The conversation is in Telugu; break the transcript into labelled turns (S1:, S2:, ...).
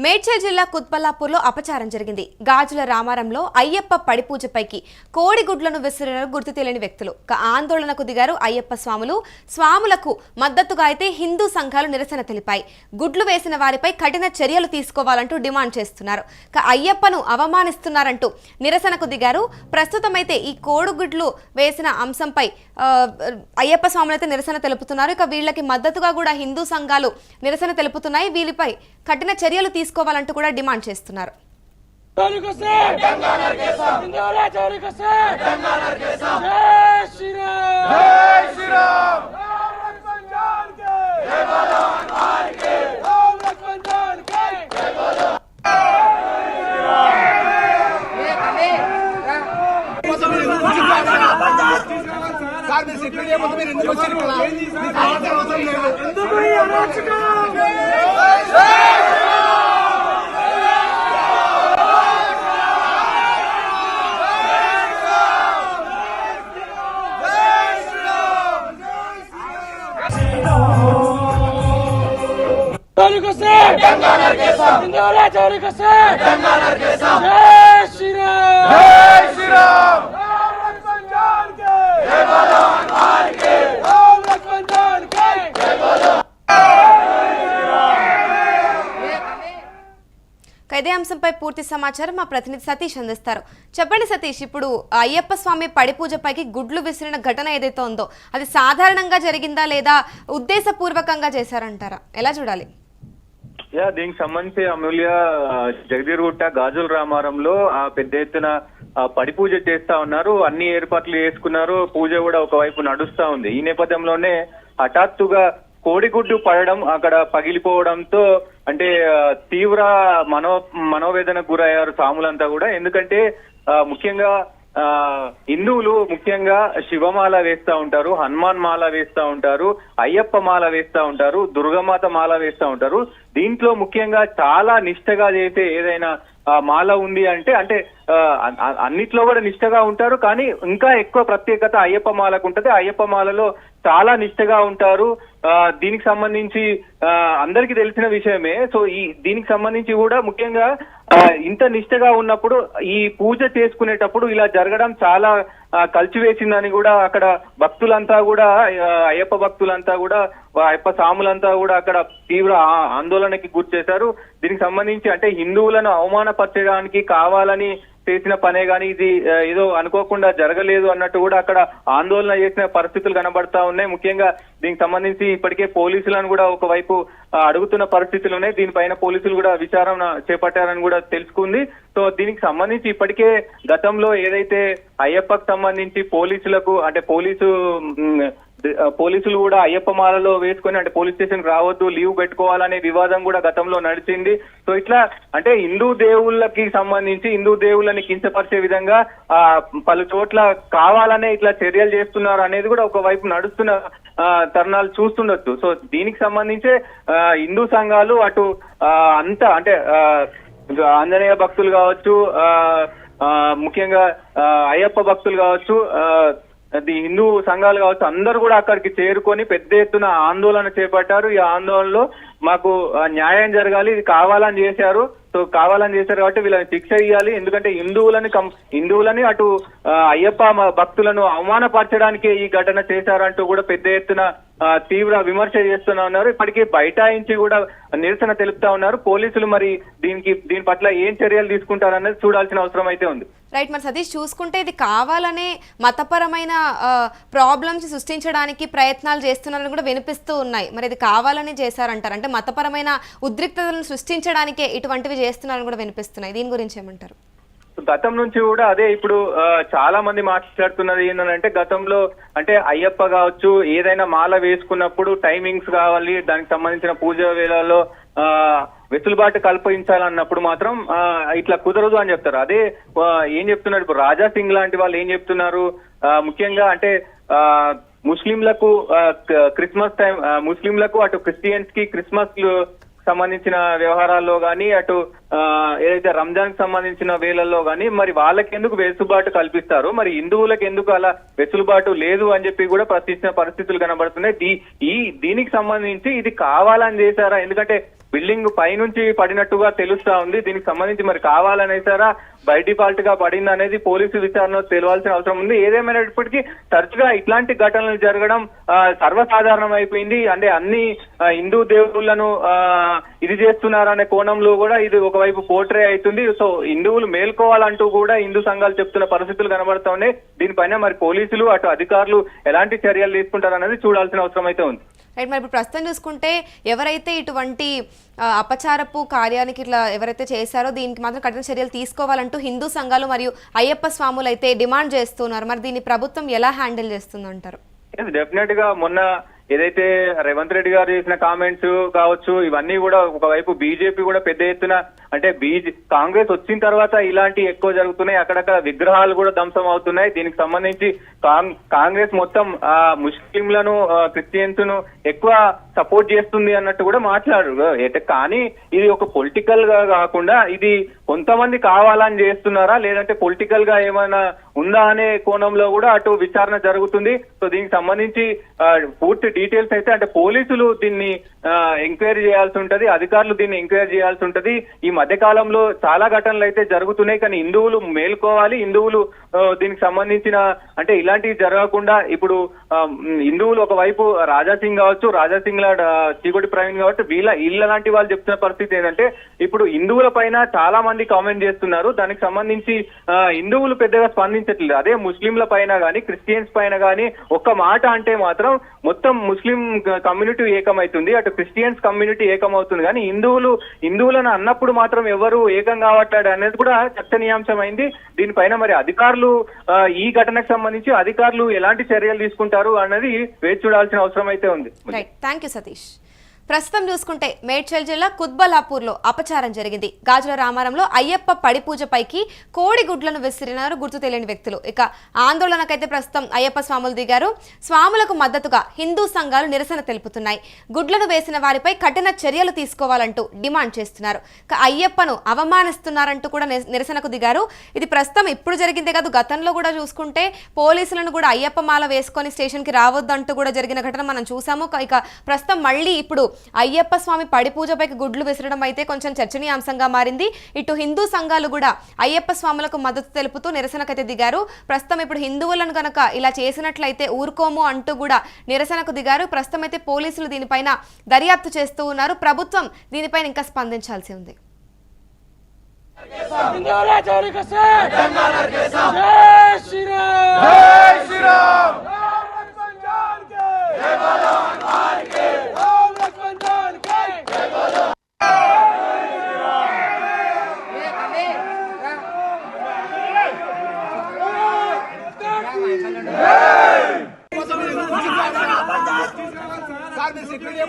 S1: మేడ్చల్ జిల్లా కుత్బల్లాపూర్లో అపచారం జరిగింది. గాజుల రామారంలో అయ్యప్ప పడిపూజపైకి కోడిగుడ్లను విసిరిన గుర్తు తెలియని వ్యక్తులు ఆందోళనకు దిగారు. అయ్యప్ప స్వాములకు మద్దతుగా అయితే హిందూ సంఘాలు నిరసన తెలిపాయి. గుడ్లు వేసిన వారిపై కఠిన చర్యలు తీసుకోవాలంటూ డిమాండ్ చేస్తున్నారు. అయ్యప్పను అవమానిస్తున్నారంటూ నిరసనకు దిగారు. ప్రస్తుతమైతే ఈ కోడిగుడ్లు వేసిన అంశంపై అయ్యప్ప స్వాములు అయితే నిరసన తెలుపుతున్నారు. ఇక వీళ్ళకి మద్దతుగా కూడా హిందూ సంఘాలు నిరసన తెలుపుతున్నాయి. వీరిపై కఠిన చర్యలు తీసుకోవాలంటూ కూడా డిమాండ్ చేస్తున్నారు. ఇదే అంశంపై పూర్తి సమాచారం మా ప్రతినిధి సతీష్ అందిస్తారు. చెప్పండి సతీష్, ఇప్పుడు అయ్యప్ప స్వామి పడిపూజపైకి గుడ్లు విసిరిన ఘటన ఏదైతే ఉందో అది సాధారణంగా జరిగిందా లేదా ఉద్దేశపూర్వకంగా చేశారంటారా? ఎలా చూడాలి?
S2: దీనికి సంబంధించి అమూల్య జగదీర్గుట్ట గాజుల రామారంలో పెద్ద ఎత్తున పడిపూజ చేస్తా ఉన్నారు. అన్ని ఏర్పాట్లు చేసుకున్నారు. పూజ కూడా ఒకవైపు నడుస్తా ఉంది. ఈ నేపథ్యంలోనే హఠాత్తుగా కోడిగుడ్డు పడడం, అక్కడ పగిలిపోవడంతో అంటే తీవ్ర మనోవేదనకు గురయ్యారు సాములంతా కూడా. ఎందుకంటే ముఖ్యంగా హిందువులు ముఖ్యంగా శివమాల వేస్తా ఉంటారు, హనుమాన్ మాల వేస్తా ఉంటారు, అయ్యప్ప మాల వేస్తా ఉంటారు, దుర్గమాత మాల వేస్తా ఉంటారు. దీంట్లో ముఖ్యంగా చాలా నిష్టగా చేసే ఏదైనా మాల ఉంది అంటే అన్నిట్లో కూడా నిష్టగా ఉంటారు. కానీ ఇంకా ఎక్కువ ప్రత్యేకత అయ్యప్ప మాలకు ఉంటది. అయ్యప్ప మాలలో చాలా నిష్టగా ఉంటారు. దీనికి సంబంధించి అందరికీ తెలిసిన విషయమే. సో దీనికి సంబంధించి కూడా ముఖ్యంగా ఇంత నిష్టగా ఉన్నప్పుడు ఈ పూజ చేసుకునేటప్పుడు ఇలా జరగడం చాలా కలిచివేసిందని కూడా అక్కడ భక్తులంతా కూడా, అయ్యప్ప భక్తులంతా కూడా, అయ్యప్ప సాములంతా కూడా అక్కడ తీవ్ర ఆందోళనకి గురి చేశారు. దీనికి సంబంధించి అంటే హిందువులను అవమానపరచడానికి కావాలని చేసిన పనే గాని ఇది ఏదో అనుకోకుండా జరగలేదు అన్నట్టు కూడా అక్కడ ఆందోళన చేసిన పరిస్థితులు కనబడతా ఉన్నాయి. ముఖ్యంగా దీనికి సంబంధించి ఇప్పటికే పోలీసులను కూడా ఒకవైపు అడుగుతున్న పరిస్థితులు ఉన్నాయి. దీనిపైన పోలీసులు కూడా విచారణ చేపట్టారని కూడా తెలుసుకుంది. సో దీనికి సంబంధించి ఇప్పటికే గతంలో ఏదైతే అయ్యప్పకు సంబంధించి పోలీసులకు అంటే పోలీసులు కూడా అయ్యప్ప మాలలో వేసుకొని అంటే పోలీస్ స్టేషన్ రావద్దు, లీవ్ పెట్టుకోవాలనే వివాదం కూడా గతంలో నడిచింది. సో ఇట్లా అంటే హిందూ దేవుళ్ళకి సంబంధించి హిందూ దేవుళ్ళని కించపరిచే విధంగా పలు చోట్ల కావాలనే ఇట్లా చర్యలు చేస్తున్నారు అనేది కూడా ఒకవైపు నడుస్తున్న తరుణాలు చూస్తుండొచ్చు. సో దీనికి సంబంధించే హిందూ సంఘాలు అటు అంతా అంటే ఆంజనేయ భక్తులు కావచ్చు, ముఖ్యంగా అయ్యప్ప భక్తులు కావచ్చు, హిందూ సంఘాలు కావచ్చు, అందరూ కూడా అక్కడికి చేరుకొని పెద్ద ఎత్తున ఆందోళన చేపట్టారు. ఈ ఆందోళనలో మాకు న్యాయం జరగాలి, ఇది కావాలని చేశారు. సో కావాలని చేశారు కాబట్టి వీళ్ళని శిక్ష ఇవ్వాలి. ఎందుకంటే హిందువులని అటు అయ్యప్ప భక్తులను అవమానపరచడానికే ఈ ఘటన చేశారంటూ కూడా పెద్ద ఎత్తున తీవ్ర విమర్శ చేస్తున్నా ఉన్నారు. ఇప్పటికీ బైఠాయించి కూడా నిరసన తెలుపుతా ఉన్నారు. పోలీసులు మరి దీని పట్ల ఏం చర్యలు తీసుకుంటారనేది చూడాల్సిన అవసరం అయితే ఉంది.
S1: రైట్. మరి సతీష్, చూసుకుంటే ఇది కావాలనే మతపరమైన ప్రాబ్లమ్స్ సృష్టించడానికి ప్రయత్నాలు చేస్తున్నారని కూడా వినిపిస్తూ ఉన్నాయి. మరి ఇది కావాలని చేశారంటారు? అంటే మతపరమైన ఉద్రిక్తతలను సృష్టించడానికే ఇటువంటివి చేస్తున్నారని కూడా వినిపిస్తున్నాయి. దీని గురించి ఏమంటారు?
S2: గతం నుంచి కూడా అదే ఇప్పుడు చాలా మంది మాట్లాడుతున్నది ఏంటంటే గతంలో అంటే అయ్యప్ప కావచ్చు ఏదైనా మాల వేసుకున్నప్పుడు టైమింగ్స్ కావాలి, దానికి సంబంధించిన పూజ వేళల్లో వెసులుబాటు కల్పించాలన్నప్పుడు మాత్రం ఇట్లా కుదరదు అని చెప్తారు. అదే ఏం చెప్తున్నారు ఇప్పుడు రాజా సింగ్ లాంటి వాళ్ళు ఏం చెప్తున్నారు, ముఖ్యంగా అంటే ముస్లింలకు క్రిస్మస్ టైం, ముస్లింలకు అటు క్రిస్టియన్స్ కి క్రిస్మస్ సంబంధించిన వ్యవహారాల్లో గానీ అటు ఏదైతే రంజాన్ కి సంబంధించిన వేళల్లో గానీ మరి వాళ్ళకి ఎందుకు వెసులుబాటు కల్పిస్తారు, మరి హిందువులకు ఎందుకు అలా వెసులుబాటు లేదు అని చెప్పి కూడా ప్రశ్నించిన పరిస్థితులు కనబడుతున్నాయి. దీనికి సంబంధించి ఇది కావాలని చేశారా? ఎందుకంటే బిల్డింగ్ పైనుంచి పడినట్టుగా తెలుస్తా ఉంది. దీనికి సంబంధించి మరి కావాలనేసారా బై డిఫాల్ట్ గా పడింది అనేది పోలీసు విచారణలో తెలియాల్సిన అవసరం ఉంది. ఏదేమైనప్పటికీ తరచుగా ఇట్లాంటి ఘటనలు జరగడం సర్వసాధారణం అయిపోయింది. అంటే అన్ని హిందూ దేవుళ్లను ఇది చేస్తున్నారనే కోణంలో కూడా ఇది ఒకవైపు పోర్ట్రే అవుతుంది. సో హిందువులు మేల్కోవాలంటూ కూడా హిందూ సంఘాలు చెప్తున్న పరిస్థితులు కనబడతా ఉన్నాయి. దీనిపైన మరి పోలీసులు అటు అధికారులు ఎలాంటి చర్యలు తీసుకుంటారనేది చూడాల్సిన అవసరం అయితే ఉంది.
S1: రైట్, మరి ఇప్పుడు ప్రస్తుతం చూసుకుంటే ఎవరైతే ఇటువంటి అపచారపు కార్యానికి ఇట్లా ఎవరైతే చేశారో దీనికి మాత్రం కఠిన చర్యలు తీసుకోవాలంటూ హిందూ సంఘాలు మరియు అయ్యప్ప స్వాములు అయితే డిమాండ్ చేస్తున్నారు. మరి దీన్ని ప్రభుత్వం ఎలా హ్యాండిల్ చేస్తుందంటారు?
S2: డెఫినెట్ గా మొన్న ఏదైతే రేవంత్ రెడ్డి గారు చేసిన కామెంట్స్ కావచ్చు, ఇవన్నీ కూడా ఒకవైపు బీజేపీ కూడా పెద్ద ఎత్తున అంటే కాంగ్రెస్ వచ్చిన తర్వాత ఇలాంటి ఎక్కువ జరుగుతున్నాయి. అక్కడక్కడ విగ్రహాలు కూడా ధ్వంసం అవుతున్నాయి. దీనికి సంబంధించి కాంగ్రెస్ మొత్తం ముస్లింలను క్రిస్టియన్స్ ను ఎక్కువ సపోర్ట్ చేస్తుంది అన్నట్టు కూడా మాట్లాడారు. కానీ ఇది ఒక పొలిటికల్ గా కాకుండా ఇది కొంతమంది కావాలని చేస్తున్నారా లేదంటే పొలిటికల్ గా ఏమైనా ఉందా అనే కోణంలో కూడా అటు విచారణ జరుగుతుంది. సో దీనికి సంబంధించి పూర్తి డీటెయిల్స్ అయితే అంటే పోలీసులు దీన్ని ఎంక్వైరీ చేయాల్సి ఉంటది, అధికారులు దీన్ని ఎంక్వైరీ చేయాల్సి ఉంటది. ఈ మధ్య కాలంలో చాలా ఘటనలు అయితే జరుగుతున్నాయి. కానీ హిందువులు మేల్కోవాలి, హిందువులు దీనికి సంబంధించిన అంటే ఇలాంటివి జరగకుండా ఇప్పుడు హిందువులు ఒకవైపు రాజాసింగ్ కావచ్చు, రాజాసింగ్ లా చీకొటి ప్రవీణ్ కావచ్చు, వీళ్ళ లాంటి వాళ్ళు చెప్తున్న పరిస్థితి ఏంటంటే ఇప్పుడు హిందువుల పైన చాలా మంది కామెంట్ చేస్తున్నారు. దానికి సంబంధించి హిందువులు పెద్దగా స్పందించట్లేదు. అదే ముస్లింల పైన గానీ క్రిస్టియన్స్ పైన గానీ ఒక్క మాట అంటే మాత్రం మొత్తం ముస్లిం కమ్యూనిటీ ఏకమవుతుంది, అటు క్రిస్టియన్స్ కమ్యూనిటీ ఏకమవుతుంది. కానీ హిందువులను అన్నప్పుడు మాత్రం ఎవరు ఏకం కావట్లేదు అనేది కూడా చర్చనీయాంశమైంది. దీనిపైన మరి అధికారులు ఈ ఘటనకు సంబంధించి అధికారులు ఎలాంటి చర్యలు తీసుకుంటారు అన్నది వేచి చూడాల్సిన అవసరం అయితే ఉంది.
S1: Thank you Satish. ప్రస్తుతం చూసుకుంటే మేడ్చల్ జిల్లా కుత్బలాపూర్లో అపచారం జరిగింది. గాజుల రామారంలో అయ్యప్ప పడి పూజపైకి కోడిగుడ్లను విసిరినారు గుర్తు తెలియని వ్యక్తులు. ఇక ఆందోళనకైతే ప్రస్తుతం అయ్యప్ప స్వాములు దిగారు. స్వాములకు మద్దతుగా హిందూ సంఘాలు నిరసన తెలుపుతున్నాయి. గుడ్లను వేసిన వారిపై కఠిన చర్యలు తీసుకోవాలంటూ డిమాండ్ చేస్తున్నారు. ఇక అయ్యప్పను అవమానిస్తున్నారంటూ కూడా నిరసనకు దిగారు. ఇది ప్రస్తుతం ఇప్పుడు జరిగిందే కాదు, గతంలో కూడా చూసుకుంటే పోలీసులను కూడా అయ్యప్ప మాల వేసుకొని స్టేషన్కి రావద్దంటూ కూడా జరిగిన ఘటన మనం చూసాము. ఇక ప్రస్తుతం మళ్ళీ ఇప్పుడు అయ్యప్ప స్వామి పడి పూజపైకి గుడ్లు విసరడం అయితే కొంచెం చర్చనీయాంశంగా మారింది. ఇటు హిందూ సంఘాలు కూడా అయ్యప్ప స్వాములకు మద్దతు తెలుపుతూ నిరసనకైతే దిగారు. ప్రస్తుతం ఇప్పుడు హిందువులను గనక ఇలా చేసినట్లయితే ఊరుకోము అంటూ కూడా నిరసనకు దిగారు. ప్రస్తుతం అయితే పోలీసులు దీనిపైన దర్యాప్తు చేస్తూ ఉన్నారు. ప్రభుత్వం దీనిపైన ఇంకా స్పందించాల్సి ఉంది.
S3: సార్ మీరు సెక్యూరిటీ